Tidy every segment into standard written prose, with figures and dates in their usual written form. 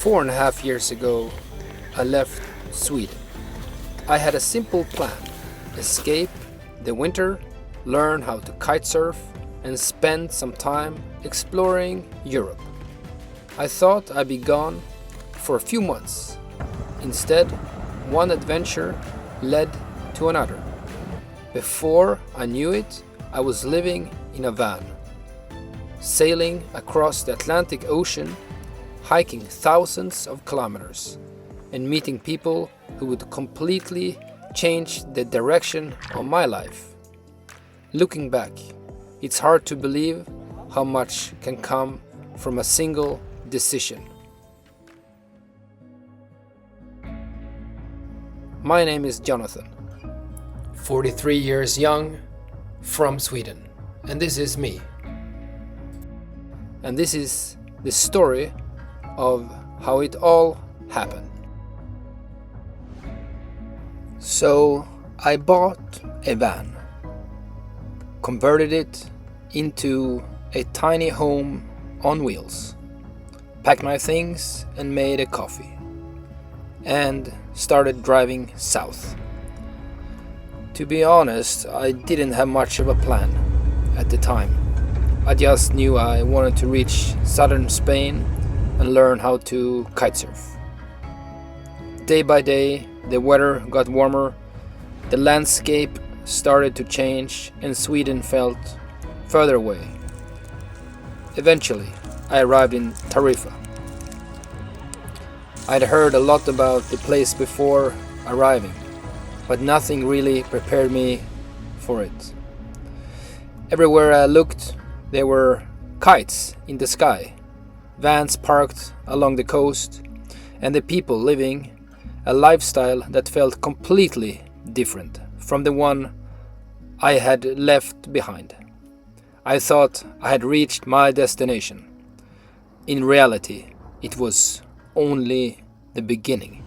4.5 years ago, I left Sweden. I had a simple plan: escape the winter, learn how to kitesurf, and spend some time exploring Europe. I thought I'd be gone for a few months. Instead, one adventure led to another. Before I knew it, I was living in a van, sailing across the Atlantic Ocean, hiking thousands of kilometers, and meeting people who would completely change the direction of my life. Looking back, it's hard to believe how much can come from a single decision. My name is Jonatan, 43 years young, from Sweden, and this is me. And this is the story of how it all happened. So I bought a van, converted it into a tiny home on wheels, packed my things and made a coffee, and started driving south. To be honest, I didn't have much of a plan at the time. I just knew I wanted to reach southern Spain and learn how to kitesurf. Day by day, the weather got warmer, the landscape started to change, and Sweden felt further away. Eventually, I arrived in Tarifa. I'd heard a lot about the place before arriving, but nothing really prepared me for it. Everywhere I looked, there were kites in the sky, vans parked along the coast, and the people living a lifestyle that felt completely different from the one I had left behind. I thought I had reached my destination. In reality, it was only the beginning.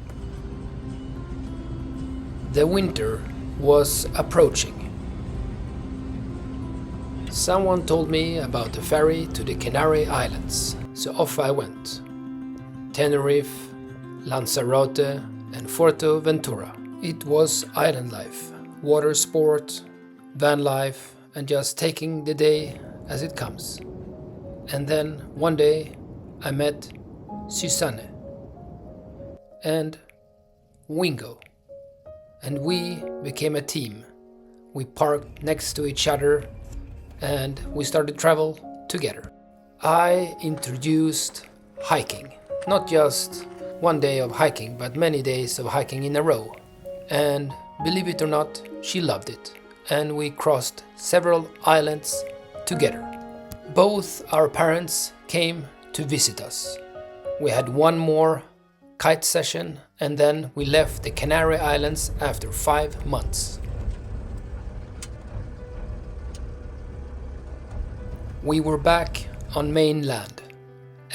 The winter was approaching. Someone told me about the ferry to the Canary Islands, so off I went. Tenerife, Lanzarote, and Fuerteventura. It was island life, water sport, van life, and just taking the day as it comes. And then one day I met Susanne and Wingo, and we became a team. We parked next to each other and we started travel together. I introduced hiking, not just one day of hiking, but many days of hiking in a row. And believe it or not, she loved it, and we crossed several islands together. Both our parents came to visit us. We had one more kite session, and then we left the Canary Islands after 5 months. We were back on mainland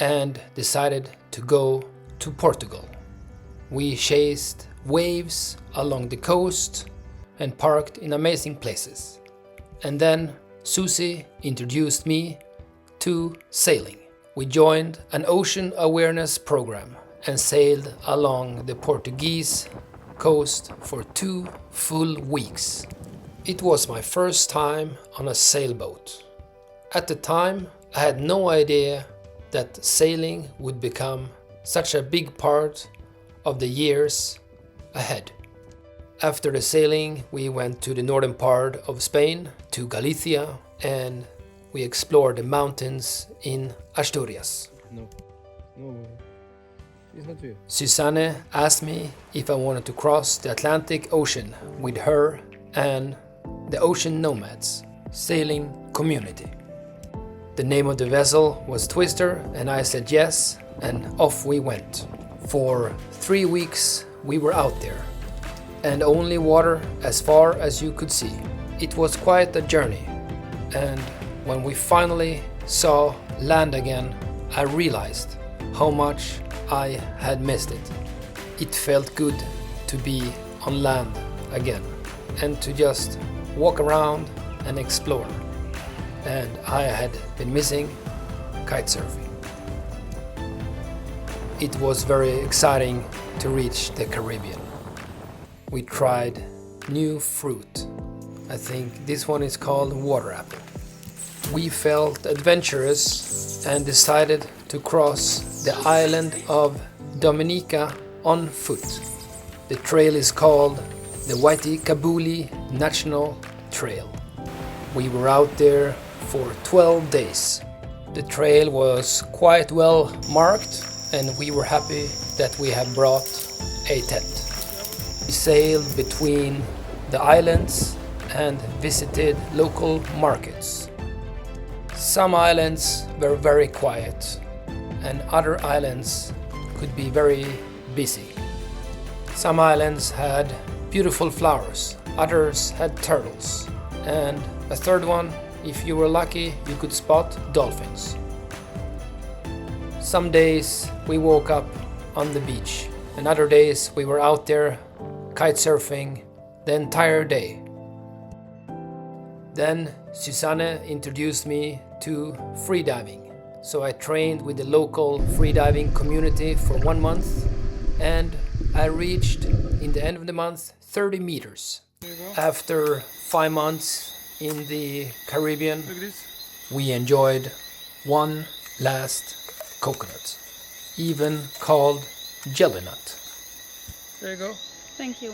and decided to go to Portugal. We chased waves along the coast and parked in amazing places. And then Susie introduced me to sailing. We joined an ocean awareness program and sailed along the Portuguese coast for 2 full weeks. It was my first time on a sailboat. At the time, I had no idea that sailing would become such a big part of the years ahead. After the sailing, we went to the northern part of Spain, to Galicia, and we explored the mountains in Asturias. No, it's not you. Susanne asked me if I wanted to cross the Atlantic Ocean with her and the Ocean Nomads sailing community. The name of the vessel was Twister, and I said yes, and off we went. For 3 weeks we were out there, and only water as far as you could see. It was quite a journey, and when we finally saw land again, I realized how much I had missed it. It felt good to be on land again and to just walk around and explore. And I had been missing kitesurfing. It was very exciting to reach the Caribbean. We tried new fruit. I think this one is called water apple. We felt adventurous and decided to cross the island of Dominica on foot. The trail is called the Waitikabuli National Trail. We were out there for 12 days. The trail was quite well marked and we were happy that we had brought a tent. We sailed between the islands and visited local markets. Some islands were very quiet and other islands could be very busy. Some islands had beautiful flowers, others had turtles, and a third one, if you were lucky, you could spot dolphins. Some days we woke up on the beach, and other days we were out there kitesurfing the entire day. Then Susanne introduced me to freediving, so I trained with the local freediving community for 1 month, and I reached, in the end of the month, 30 meters. After 5 months in the Caribbean, we enjoyed one last coconut, even called jelly nut. There you go. Thank you.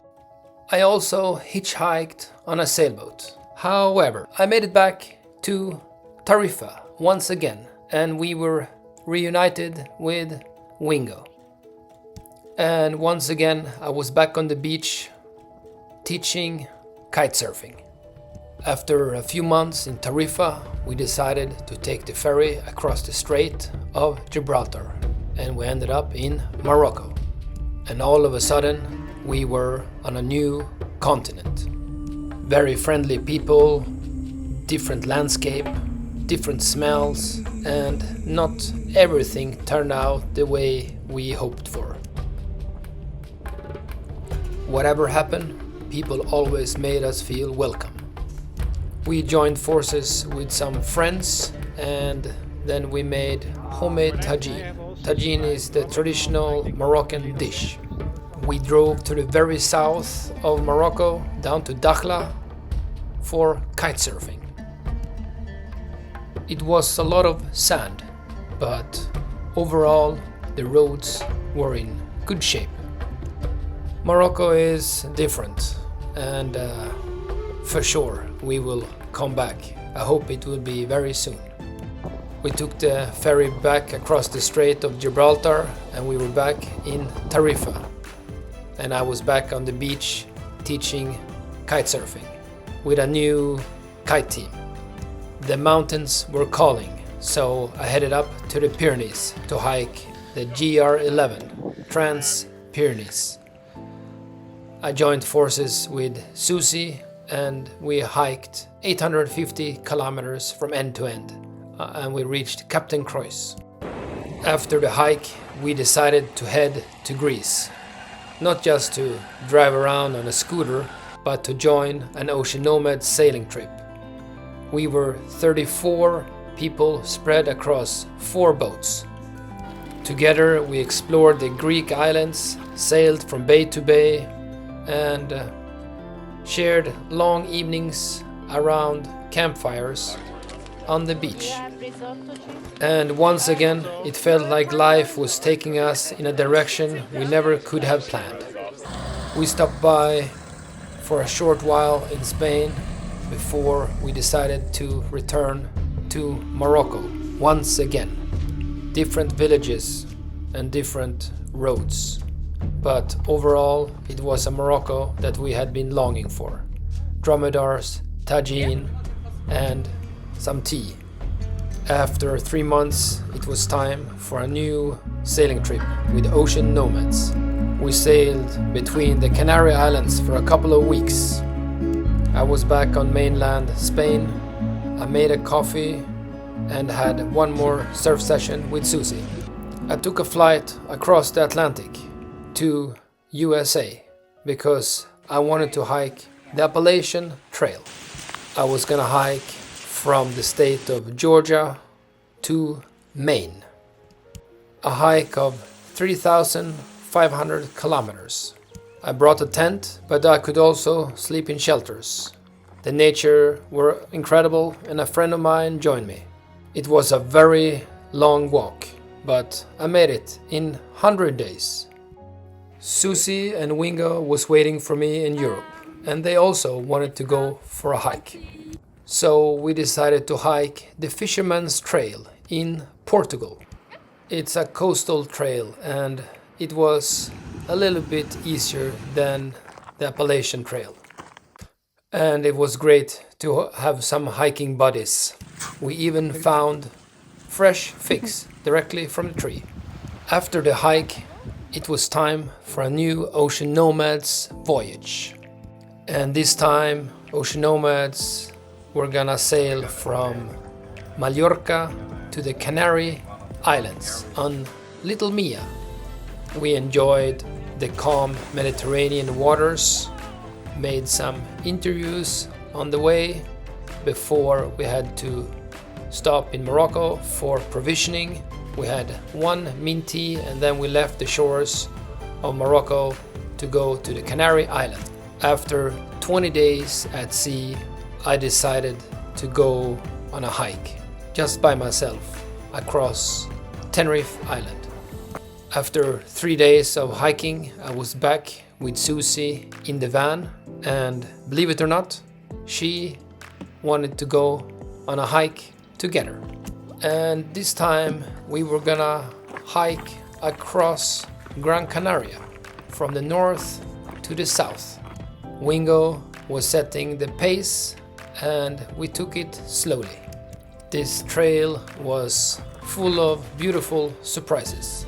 I also hitchhiked on a sailboat. However, I made it back to Tarifa once again, and we were reunited with Wingo. And once again, I was back on the beach teaching kitesurfing. After a few months in Tarifa, we decided to take the ferry across the Strait of Gibraltar, and we ended up in Morocco. And all of a sudden, we were on a new continent. Very friendly people, different landscape, different smells, and not everything turned out the way we hoped for. Whatever happened, people always made us feel welcome. We joined forces with some friends and then we made homemade tagine. Tagine is the traditional Moroccan dish. We drove to the very south of Morocco, down to Dakhla, for kitesurfing. It was a lot of sand, but overall the roads were in good shape. Morocco is different, and for sure we will come back. I hope it will be very soon. We took the ferry back across the Strait of Gibraltar and we were back in Tarifa. And I was back on the beach teaching kitesurfing with a new kite team. The mountains were calling, so I headed up to the Pyrenees to hike the GR11, Trans-Pyrenees. I joined forces with Susie and we hiked 850 kilometers from end to end, and we reached Captain Croix. After the hike, we decided to head to Greece. Not just to drive around on a scooter, but to join an Ocean Nomad sailing trip. We were 34 people spread across 4 boats. Together we explored the Greek islands, sailed from bay to bay, and shared long evenings around campfires on the beach. And once again, it felt like life was taking us in a direction we never could have planned. We stopped by for a short while in Spain before we decided to return to Morocco once again. Different villages and different roads. But overall, it was a Morocco that we had been longing for. Dromedaries, tagine, and some tea. After 3 months, it was time for a new sailing trip with Ocean Nomads. We sailed between the Canary Islands for a couple of weeks. I was back on mainland Spain. I made a coffee and had one more surf session with Susie. I took a flight across the Atlantic to USA because I wanted to hike the Appalachian Trail. I was gonna hike from the state of Georgia to Maine. A hike of 3,500 kilometers. I brought a tent, but I could also sleep in shelters. The nature were incredible and a friend of mine joined me. It was a very long walk, but I made it in 100 days. Susie and Wingo was waiting for me in Europe, and they also wanted to go for a hike. So we decided to hike the Fisherman's Trail in Portugal. It's a coastal trail and it was a little bit easier than the Appalachian Trail. And it was great to have some hiking buddies. We even found fresh figs directly from the tree. After the hike, it was time for a new Ocean Nomads voyage. And this time, Ocean Nomads were gonna sail from Mallorca to the Canary Islands on Little Mia. We enjoyed the calm Mediterranean waters, made some interviews on the way before we had to stop in Morocco for provisioning. We had one mint tea and then we left the shores of Morocco to go to the Canary Island. After 20 days at sea, I decided to go on a hike just by myself across Tenerife Island. After 3 days of hiking, I was back with Susie in the van, and believe it or not, she wanted to go on a hike together. And this time we were gonna hike across Gran Canaria from the north to the south. Wingo was setting the pace and we took it slowly. This trail was full of beautiful surprises.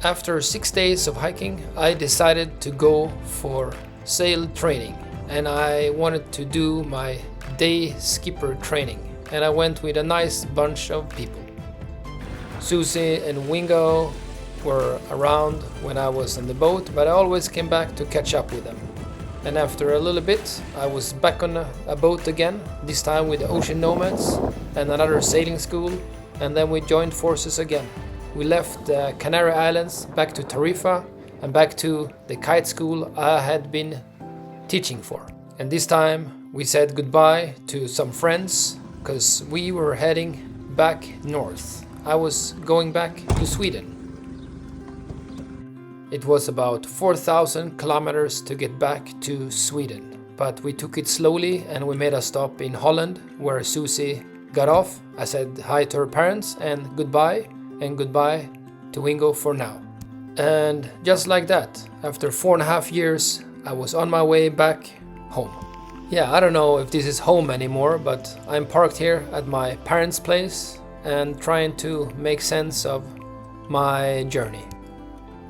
After 6 days of hiking, I decided to go for sail training and I wanted to do my day skipper training, and I went with a nice bunch of people. Susie and Wingo were around when I was on the boat, but I always came back to catch up with them. And after a little bit, I was back on a boat again, this time with the Ocean Nomads and another sailing school, and then we joined forces again. We left the Canary Islands back to Tarifa and back to the kite school I had been teaching for. And this time we said goodbye to some friends because we were heading back north. I was going back to Sweden. It was about 4,000 kilometers to get back to Sweden, but we took it slowly and we made a stop in Holland where Susie got off. I said hi to her parents and goodbye to Wingo for now. And just like that, after 4.5 years, I was on my way back home. Yeah, I don't know if this is home anymore, but I'm parked here at my parents' place and trying to make sense of my journey.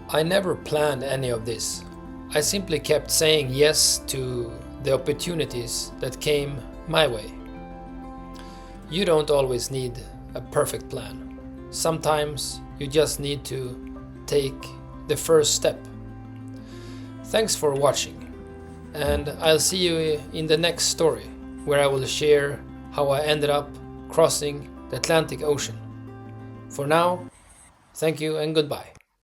I never planned any of this. I simply kept saying yes to the opportunities that came my way. You don't always need a perfect plan. Sometimes you just need to take the first step. Thanks for watching, and I'll see you in the next story where I will share how I ended up crossing the Atlantic Ocean. For now, thank you and goodbye.